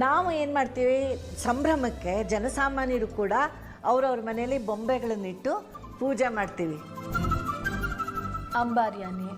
ನಾವು ಏನು ಮಾಡ್ತೀವಿ, ಸಂಭ್ರಮಕ್ಕೆ ಜನಸಾಮಾನ್ಯರು ಕೂಡ ಅವ್ರವ್ರ ಮನೆಯಲ್ಲಿ ಬೊಂಬೆಗಳನ್ನಿಟ್ಟು ಪೂಜೆ ಮಾಡ್ತೀವಿ. ಅಂಬಾರಿಯಾನೆ,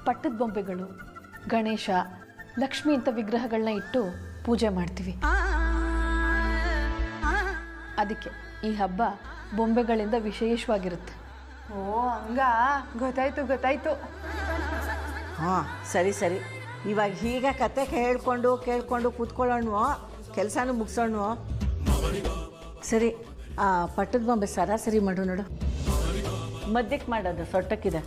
ಪಟ್ಟದ ಬೊಂಬೆಗಳು, ಗಣೇಶ, ಲಕ್ಷ್ಮಿ ಇಂಥ ವಿಗ್ರಹಗಳನ್ನ ಇಟ್ಟು ಪೂಜೆ ಮಾಡ್ತೀವಿ. ಅದಕ್ಕೆ ಈ ಹಬ್ಬ ಬೊಂಬೆಗಳಿಂದ ವಿಶೇಷವಾಗಿರುತ್ತೆ. ಓ ಹಂಗ, ಗೊತ್ತಾಯ್ತು. ಹಾಂ ಸರಿ, ಇವಾಗ ಹೀಗೆ ಕತೆ ಕೇಳ್ಕೊಂಡು ಕೂತ್ಕೊಳ್ಳೋಣ, ಕೆಲಸನೂ ಮುಗಿಸೋಣ. ಸರಿ, ಪಟ್ಟದ ಬೊಂಬೆ ಸರಾಸರಿ ಮಾಡು ನೋಡು. ಮಧ್ಯಕ್ಕೆ ಮಾಡೋದು ಸೊಟ್ಟಕ್ಕಿದೆ.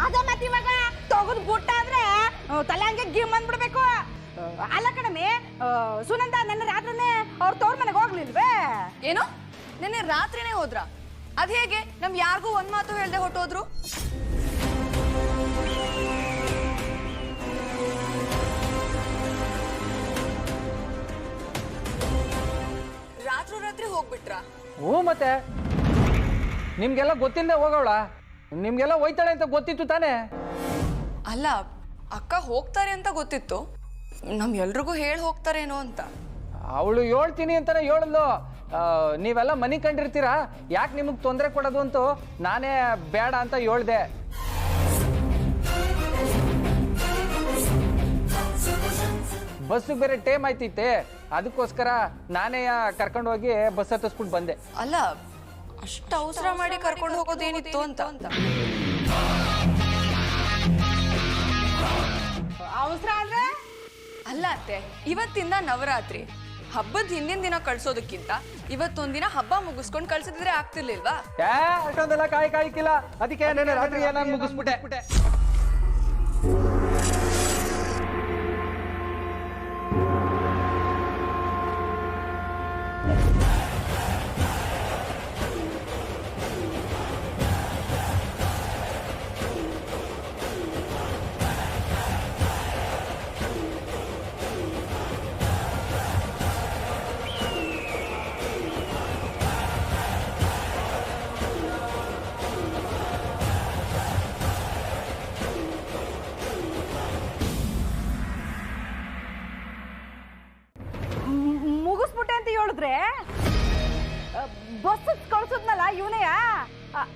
ಅದ ಮತ್ತೆ ಇವಾಗ ತಗದ್ ಬುಟ್ಟ ಆದ್ರೆ ತಲೆ ಹಂಗೆ ಗಿಮ್ ಅಂದ್ಬಿಡ್ಬೇಕು. ಅಲ್ಲ ಕಣಮೆ, ಸುನಂದ ನನ್ನ ರಾತ್ರಿನೇ ಅವ್ರ ತವ್ರ ಮನೆಗೆ ಹೋಗ್ಲಿಲ್ವೇ? ಏನು, ನಿನ್ನೆ ರಾತ್ರಿನೇ ಹೋದ್ರ? ಅದ್ ಹೇಗೆ? ನಮ್ ಯಾರಿಗೂ ಒಂದ್ ಮಾತು ಹೇಳ್ದೆ ಹೊಟ್ಟೋದ್ರು? ರಾತ್ರಿ ಹೋಗ್ಬಿಟ್ರ? ಹ್ಞೂ, ಮತ್ತೆ ನಿಮ್ಗೆಲ್ಲ ಗೊತ್ತಿಲ್ಲದೆ ಹೋಗೋಳ? ನಿಮ್ಗೆಲ್ಲ ಹೋಯ್ತಾಳೆ ಅಂತ ಗೊತ್ತಿತ್ತು ತಾನೇ? ಅಲ್ಲ, ಅಕ್ಕ ಹೋಗ್ತಾರೆ ಅಂತ ಗೊತ್ತಿತ್ತು, ನಮ್ ಎಲ್ರಿಗೂ ಹೇಳಿ ಹೋಗ್ತಾರೇನೋ ಅಂತ. ಅವಳು ಹೇಳ್ತೀನಿ ಅಂತಾನೆ ಹೇಳಿದ್ಲು. ನೀವೆಲ್ಲ ಮನೆ ಕಂಡಿರ್ತೀರಾ, ಯಾಕೆ ನಿಮಗೆ ತೊಂದರೆ ಕೊಡೋದು ಅಂತ ನಾನೇ ಬೇಡ ಅಂತ ಹೇಳ್ದೆ. ಬಸ್ಸಿಗೆ ಬೇರೆ ಟೈಮ್ ಆಯ್ತಿತ್ತೆ, ಅದಕ್ಕೋಸ್ಕರ ನಾನೇ ಕರ್ಕೊಂಡು ಹೋಗಿ ಬಸ್ ಹತ್ತಿಸ್ಬಿಟ್ಟು ಬಂದೆ. ಅಲ್ಲ, ಅಷ್ಟು ಅವಸರ ಮಾಡಿ ಕರ್ಕೊಂಡು ಹೋಗೋದೇನಿತ್ತು ಅಂತ. ಅವಸರ ಅಂದ್ರೆ? ಅಲ್ಲ ಅತ್ತೆ, ಇವತ್ತಿಂದ ನವರಾತ್ರಿ, ಹಬ್ಬದ ಹಿಂದಿನ ದಿನ ಕಳ್ಸೋದಕ್ಕಿಂತ ಇವತ್ತೊಂದಿನ ಹಬ್ಬ ಮುಗಿಸ್ಕೊಂಡು ಕಳ್ಸಿದ್ರೆ ಆಗ್ತಿರ್ಲಿಲ್ವಾ? ಅಷ್ಟೊಂದೆಲ್ಲ ಕಾಯ್ಕಿಲ್ಲ, ಅದಕ್ಕೆ ನೆನ್ನೆ ರಾತ್ರಿ ನಾನು ಮುಗಿಸ್ಬಿಟ್ಟೆ. ಮುಗಿಸ್ಬಿಟ್ಟೆ ಅಂತ ಹೇಳಿದ್ರೆ ಬಸ್ ಕಳ್ಸದ್ನಲ್ಲ ಇವನೆಯ,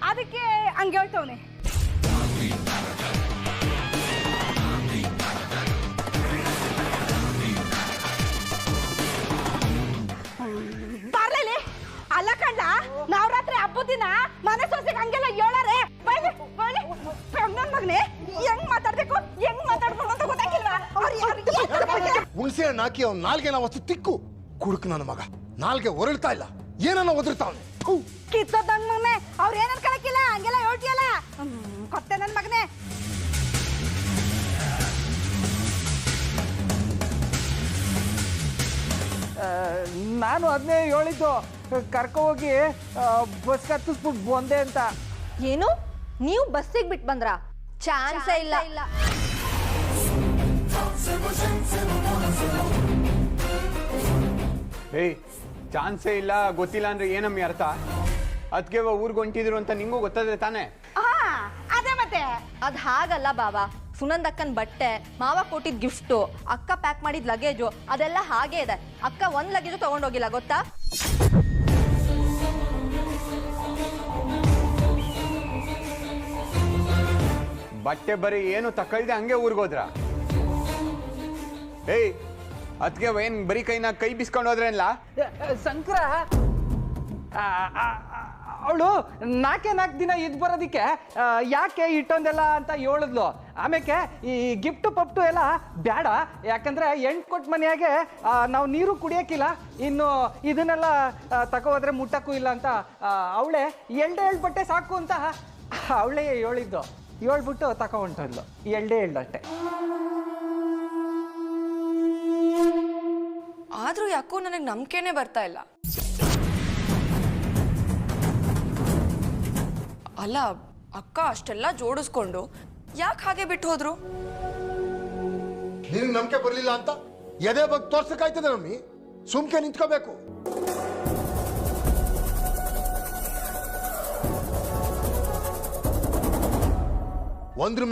ಅದಕ್ಕೆ ಹಂಗೆ ಹೇಳ್ತವನೆ. ಬರ್ಲಿ, ಅಲ್ಲ ಕಂಡ, ನಾವ್ ರಾತ್ರಿ ಹಬ್ಬದ ದಿನ ಮನೆ ಸೊಸೆಗೆ ಹಂಗೆಲ್ಲ ಹೇಳಾರೆ. ನನ್ ಮಗನೇ, ಹೆಂಗ್ ಮಾತಾಡ್ಬೇಕು ಅಂತ ಗೊತ್ತಾಗಿಲ್ವಾ? ಹುಣಸೆ ಹಣ್ಣು ಹಾಕಿ ಅವ್ನ ನಾಲ್ಗೆ ನಾವು ವಸ್ತು ತಿಕ್ಕು ಕುಡುಕ್. ನನ್ನ ಮಗ ನಾಲ್ಗೆ ಹೊರಳ್ತಾ ಇಲ್ಲ, ಏನನ್ನ ಒದರ್ತಾವನೆ. ಕಿತ್ತೋದ್ ನನ್ ಮಗನೇ, ಅವ್ರ ಏನ್ ಅನ್ಕೊಳಕಿಲ್ಲ, ಹಂಗೆಲ್ಲ ಹೇಳ್ತಿಯಲ್ಲ. ಕೊತ್ತೆ ನನ್ ಮಗನೇ. ನಾನು ಅದನ್ನೇ ಹೇಳಿದ್ದು, ಕರ್ಕೊ ಹೋಗಿ ಬಸ್ ಹತ್ತಿಸ್ಬಿಟ್ಟು ಬಂದೆ ಅಂತ. ಏನು, ನೀವು ಬಸ್ಸಿಗೆ ಬಿಟ್ಟು ಬಂದ್ರ? ಚಾನ್ಸೇ ಇಲ್ಲ. ಏಯ್, ಚಾನ್ಸೇ ಇಲ್ಲ ಗೊತ್ತಿಲ್ಲ ಅಂದ್ರೆ ಏನಮ್ಮಿ ಅರ್ಥ? ಅದಕ್ಕೆ ಊರ್ಗೆ ಹೊಂಟಿದ್ರು ಅಂತ ನಿಂಗೂ ಗೊತ್ತಾದ್ರೆ ತಾನೇ? ಅದೇ ಮತ್ತೆ. ಅದ್ ಹಾಗಲ್ಲ ಬಾಬಾ, ಸುನಂದಕ್ಕನ್ ಬಟ್ಟೆ, ಮಾವ ಕೊಟ್ಟಿದ್ ಗಿಫ್ಟು, ಅಕ್ಕ ಪ್ಯಾಕ್ ಮಾಡಿದ ಲಗೇಜು, ಅದೆಲ್ಲ ಹಾಗೆ ಇದೆ. ಅಕ್ಕ ಒಂದ್ ಲಗೇಜು ತಗೊಂಡೋಗಿಲ್ಲ ಗೊತ್ತಾ? ಬಟ್ಟೆ ಬರೀ ಏನು ತಕೊಳ್ದೆ ಹಂಗೆ ಊರ್ಗೋದ್ರ? ಏಯ್, ಅದಕ್ಕೆ ಏನ್ ಬರೀ ಕೈ ಬಿಸ್ಕೊಂಡು ಹೋದ್ರೇನಲ್ಲ? ಶಂಕರ, ಅವಳು ನಾಲ್ಕು ದಿನ ಇದ್ ಬರೋದಿಕ್ಕೆ ಯಾಕೆ ಇಟ್ಟೊಂದೆಲ್ಲ ಅಂತ ಹೇಳಿದ್ಲು. ಆಮೇಲೆ ಈ ಗಿಫ್ಟು ಪಪ್ಟು ಎಲ್ಲ ಬೇಡ, ಯಾಕಂದ್ರೆ ಎಂಟು ಕೊಟ್ಟು ಮನೆಯಾಗೆ ನಾವು ನೀರು ಕುಡಿಯೋಕ್ಕಿಲ್ಲ, ಇನ್ನು ಇದನ್ನೆಲ್ಲ ತಗೋದ್ರೆ ಮುಟ್ಟಕ್ಕೂ ಇಲ್ಲ ಅಂತ ಅವಳೇ ಎಳ್ಳು ಬಟ್ಟೆ ಸಾಕು ಅಂತ ಅವಳೇ ಹೇಳಿದ್ದು. ಹೇಳ್ಬಿಟ್ಟು ತಗೊಂಡ್ಲು, ಎಳ್ಳು ಅಷ್ಟೆ. ಆದ್ರೂ ಯಾಕೋ ನನಗೆ ನಂಬಿಕೆನೆ ಬರ್ತಾ ಇಲ್ಲ. ಅಲ್ಲ, ಅಕ್ಕ ಅಷ್ಟೆಲ್ಲ ಜೋಡಿಸ್ಕೊಂಡು ಯಾಕೆ ಹಾಗೆ ಬಿಟ್ಟು ಹೋದ್ರು? ನಿನಗೆ ನಂಬಿಕೆ ಬರ್ಲಿಲ್ಲ ಅಂತ ಎದೆ ಬಗ್ಗೆ ತೋರ್ಸಕ್ಕಾಯ್ತದೆ ನಮ್ಮಿ, ಸುಮ್ಕೆ ನಿಂತ್ಕೋಬೇಕು. ಒಂದ್ರ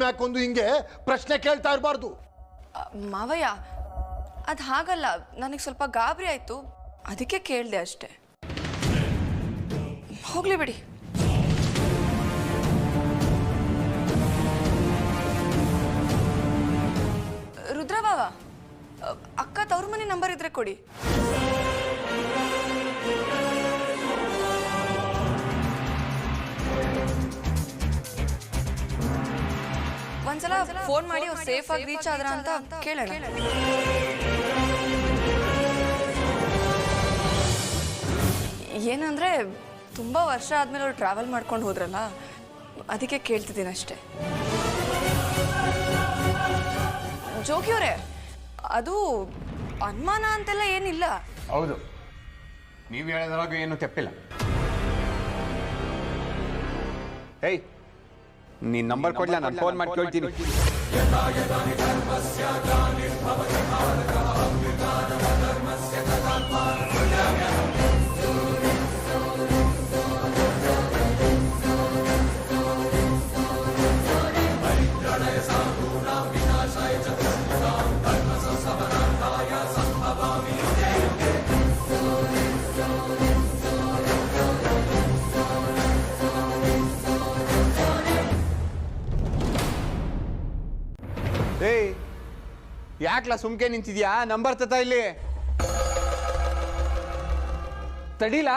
ಮ್ಯಾಕೊಂದು ಹಿಂಗೆ ಪ್ರಶ್ನೆ ಕೇಳ್ತಾ ಇರಬಾರ್ದು. ಮಾವಯ್ಯ ಅದು ಹಾಗಲ್ಲ, ನನಗೆ ಸ್ವಲ್ಪ ಗಾಬರಿ ಆಯಿತು, ಅದಕ್ಕೆ ಕೇಳಿದೆ ಅಷ್ಟೆ. ಹೋಗ್ಲಿ ಬಿಡಿ. ರುದ್ರಬಾವ, ಅಕ್ಕ ತವ್ರ ಮನೆ ನಂಬರ್ ಇದ್ರೆ ಕೊಡಿ. ಒಂದ್ಸಲ ಫೋನ್ ಮಾಡಿ ಅವ್ರು ಸೇಫ್ ಆಗಿ ರೀಚ್ ಆದ್ರ ಅಂತ ಕೇಳೋಣ. ಏನಂದ್ರೆ ತುಂಬಾ ವರ್ಷ ಆದ್ಮೇಲೆ ಅವ್ರು ಟ್ರಾವೆಲ್ ಮಾಡ್ಕೊಂಡು ಹೋದ್ರಲ್ಲ, ಅದಕ್ಕೆ ಕೇಳ್ತಿದ್ದೀನಿ ಅಷ್ಟೇ. ಜೋಗಿಯವರೇ, ಅದು ಅನುಮಾನ ಅಂತೆಲ್ಲ ಏನಿಲ್ಲ. ಹೌದು, ನೀವು ಹೇಳಿದ್ರಾಗ ಏನು ತೆಪ್ಪಿಲ್ಲ. ಏಯ್, ನೀನ್ ನಂಬರ್ ಕೊಡ್ಲ, ನಾನು ಫೋನ್ ಮಾಡಿ ಕೇಳ್ತೀನಿ. ಏಯ್, ಯಾಕ್ಲಾ ಸುಮ್ಕೆ ನಿಂತಿದ್ಯಾ? ನಂಬರ್ ತತ ಇಲ್ಲಿ. ತಡಿಲ,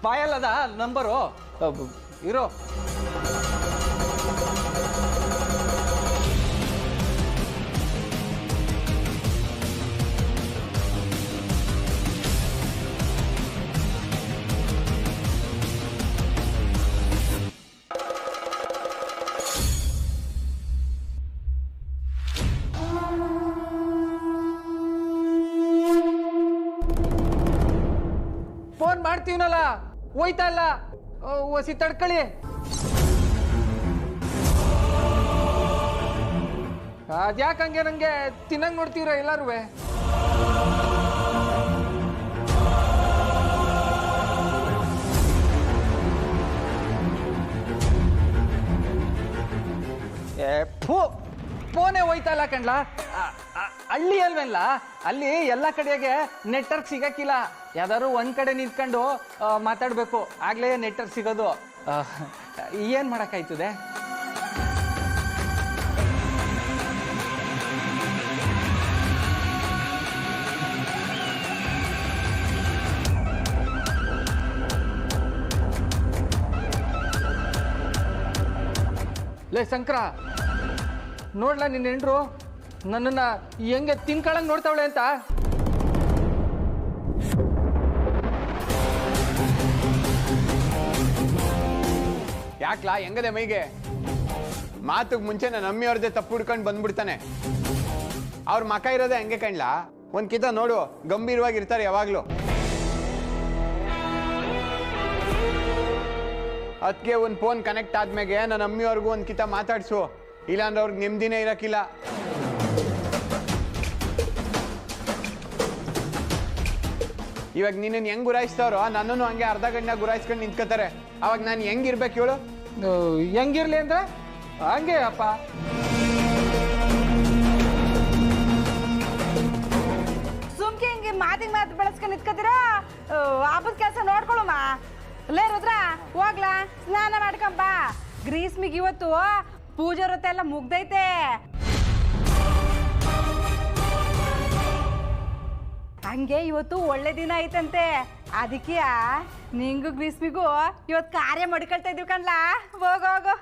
ಬಾಯಲ್ಲದ ನಂಬರು ಇರೋ. ಫೋನ್ ಮಾಡ್ತೀವನಲ್ಲ, ಹೋಯ್ತಾ ಇಲ್ಲ, ಒಸಿ ತಡ್ಕೊಳ್ಳಿ. ಅದ್ಯಾಕಂಗೆ ನಂಗೆ ತಿನ್ನಂಗ್ ನೋಡ್ತೀವ್ರ ಎಲ್ಲಾರು? ಫೋನೇ ಹೋಯ್ತಾ ಇಲ್ಲ ಕಣ್ಲಾ. ಹಳ್ಳಿ ಅಲ್ವೆಲ್ಲ, ಅಲ್ಲಿ ಎಲ್ಲ ಕಡೆಗೆ ನೆಟ್ವರ್ಕ್ ಸಿಗಕ್ಕಿಲ್ಲ. ಯಾವ್ದಾದ್ರು ಒಂದ್ ಕಡೆ ನಿಂತ್ಕೊಂಡು ಮಾತಾಡ್ಬೇಕು, ಆಗ್ಲೇ ನೆಟ್ವರ್ಕ್ ಸಿಗೋದು. ಏನ್ ಮಾಡಕ್ಕಾಯ್ತದೆ? ಲೇ ಶಂಕರ, ನೋಡ್ಲಾ ನಿನ್ನ ಹೆಂಡ್ರು ನನ್ನನ್ನ ಹೆಂಗೆ ತಿನ್ಕಳಂಗ್ ನೋಡ್ತಾವಳೆ ಅಂತ. ಯಾಕ್ಲಾ ಹೆಂಗದೆ ಮೈಗೆ? ಮಾತುಗ್ ಮುಂಚೆ ನನ್ನ ಅಮ್ಮಿಯವ್ರದ್ದೇ ತಪ್ಪು ಹುಡ್ಕೊಂಡು ಬಂದ್ಬಿಡ್ತಾನೆ. ಅವ್ರ ಮಕ ಇರೋದೇ ಹಂಗೆ ಕಣ್ಲಾ. ಒಂದ್ ಕಿತ ನೋಡು, ಗಂಭೀರವಾಗಿರ್ತಾರೆ ಯಾವಾಗ್ಲೂ. ಅದಕ್ಕೆ ಒಂದು ಫೋನ್ ಕನೆಕ್ಟ್ ಆದ್ಮೇಲೆ ನನ್ನ ಅಮ್ಮಿಯವ್ರಿಗೂ ಒಂದು ಕಿತ ಮಾತಾಡ್ಸು, ಇಲ್ಲಾಂದ್ರೆ ಅವ್ರಿಗೆ ನೆಮ್ಮದಿನೇ ಇರಕ್ಕಿಲ್ಲ. ಇವಾಗ ನಿನ್ನನ್ನು ಹೆಂಗ್ ಗುರಾಯಿಸ್ತಾರೋ ನನ್ನನ್ನು ಹಂಗೆ ಅರ್ಧ ಗಂಟೆ ಗುರಾಯಿಸ್ಕೊಂಡು ನಿಂತ್ಕೋತಾರೆ. ಅವಾಗ ನಾನು ಹೆಂಗಿರ್ಬೇಕು ಹೇಳು? ಹೆಂಗಿರ್ಲಿ ಅಂದ್ರೆ ಹಂಗೆ ಅಪ್ಪ. ಸುಮ್ಕೆ ಹಿಂಗೆ ಮಾತಿಗೆ ಮಾತು ಬೆಳೆಸ್ಕೊಂಡು ನಿಂತ್ಕೊತೀರಾ? ಹಬ್ಬದ ಕೆಲಸ ನೋಡ್ಕೊಳಮ್ಮ. ಲೇ ರುದ್ರ, ಹೋಗ್ಲಾ, ಸ್ನಾನ ಮಾಡ್ಕೊಂಬ. ಗ್ರೀಸ್ಮಿಗೆ ಇವತ್ತು ಪೂಜೆ ವ್ರತ ಎಲ್ಲ ಮುಗ್ದೈತೆ. ಹಂಗೆ ಇವತ್ತು ಒಳ್ಳೆ ದಿನ ಐತಂತೆ, ಅದಕ್ಕೆ ನಿಂಗೂ ಗ್ರೀಸ್ಮಿಗೂ ಇವತ್ತು ಕಾರ್ಯ ಮಡ್ಕೊಳ್ತಾ ಇದೀವಿ ಕಣ್ಲಾ. ಹೋಗೋ.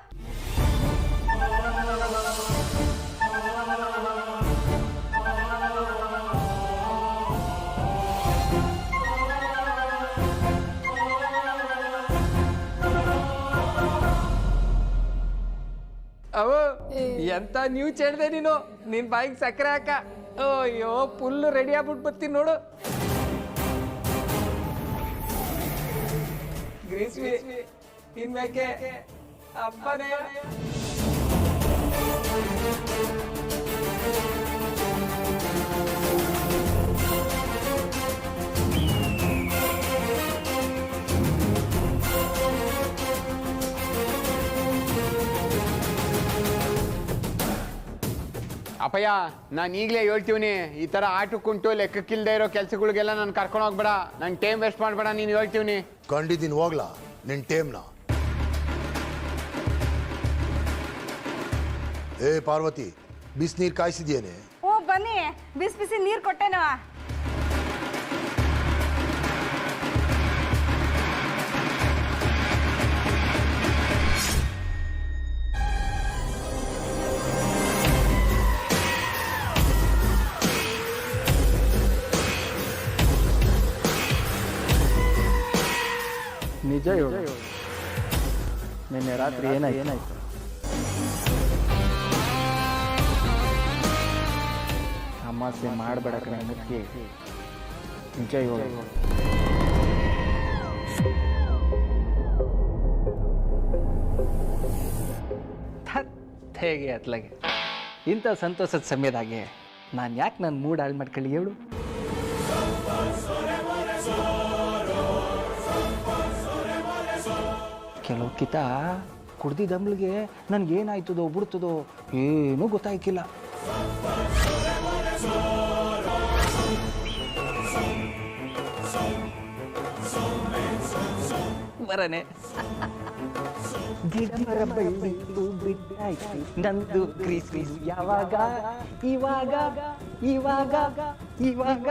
ಅವ ಎಂತ ನೀವು ಚೇಳ್ದೆ ನೀನು, ನಿನ್ ಬಾಯಿಗೆ ಸಕ್ಕರೆ ಹಾಕ. ಅಯ್ಯೋ, ಫುಲ್ ರೆಡಿ ಆಗ್ಬಿಟ್ಟು ಬರ್ತೀನಿ ನೋಡು. ಗ್ರೀಸ್ಮಿ ತಿನ್ಬೇಕೆ ಅಪ್ಪನೇ. ಅಪ್ಪ ಅಪ್ಪಯ್ಯ ನಾನು ಈಗಲೇ ಹೇಳ್ತೀವಿ ಈ ಥರ ಆಟಕ್ಕುಂಟು ಲೆಕ್ಕಕ್ಕಿಲ್ದೇ ಇರೋ ಕೆಲಸಗಳಿಗೆಲ್ಲ ನಾನು ಕರ್ಕೊಂಡು ಹೋಗ್ಬೇಡ, ನಂಗೆ ಟೈಮ್ ವೇಸ್ಟ್ ಮಾಡಬೇಡ, ನೀನು ಹೇಳ್ತೀವಿ. ಕಂಡಿದ್ದೀನಿ, ಹೋಗ್ಲಾ ನಿನ್ ಟೇಮ್ನ. ಏ ಪಾರ್ವತಿ, ಬಿಸಿನೀರು ಕಾಯಿಸಿದ್ಯೇನೆ? ಓ ಬನ್ನಿ, ಬಿಸಿ ಬಿಸಿ ನೀರು ಕೊಟ್ಟೆನವ. ನಿಜ ಹೇಳು, ನಿನ್ನೆ ರಾತ್ರಿ ಏನಾಯ್ತು? ಸಮಸ್ಯೆ ಮಾಡಬೇಡ ಮುಖ್ಯ, ನಿಜ ಹೇಳು. ಹೇಗೆ ಅತ್ಲಾಗೆ ಇಂಥ ಸಂತೋಷದ ಸಮಯದಾಗೆ ನಾನು ಯಾಕೆ ನನ್ನ ಮೂಡ್ ಹಾಳು ಮಾಡ್ಕೊಳ್ಳಿ ಹೇಳು? ಕೆಲವು ಕಿತ ಕುಡ್ದಿದ್ದಮ್ಳಿಗೆ ನನಗೇನಾಯ್ತದೋ ಬಿಡ್ತದೋ ಏನೂ ಗೊತ್ತಾಯ್ಕಿಲ್ಲ. ಬರನೆ ಗಿಡ ಮರ ಬಳ್ಳಿತ್ತು ಬಿಟ್ಟಾಯ್ತು ನಂದು ಕ್ರಿಸ್ಮಸ್ ಯಾವಾಗ? ಇವಾಗ ಇವಾಗ ಇವಾಗ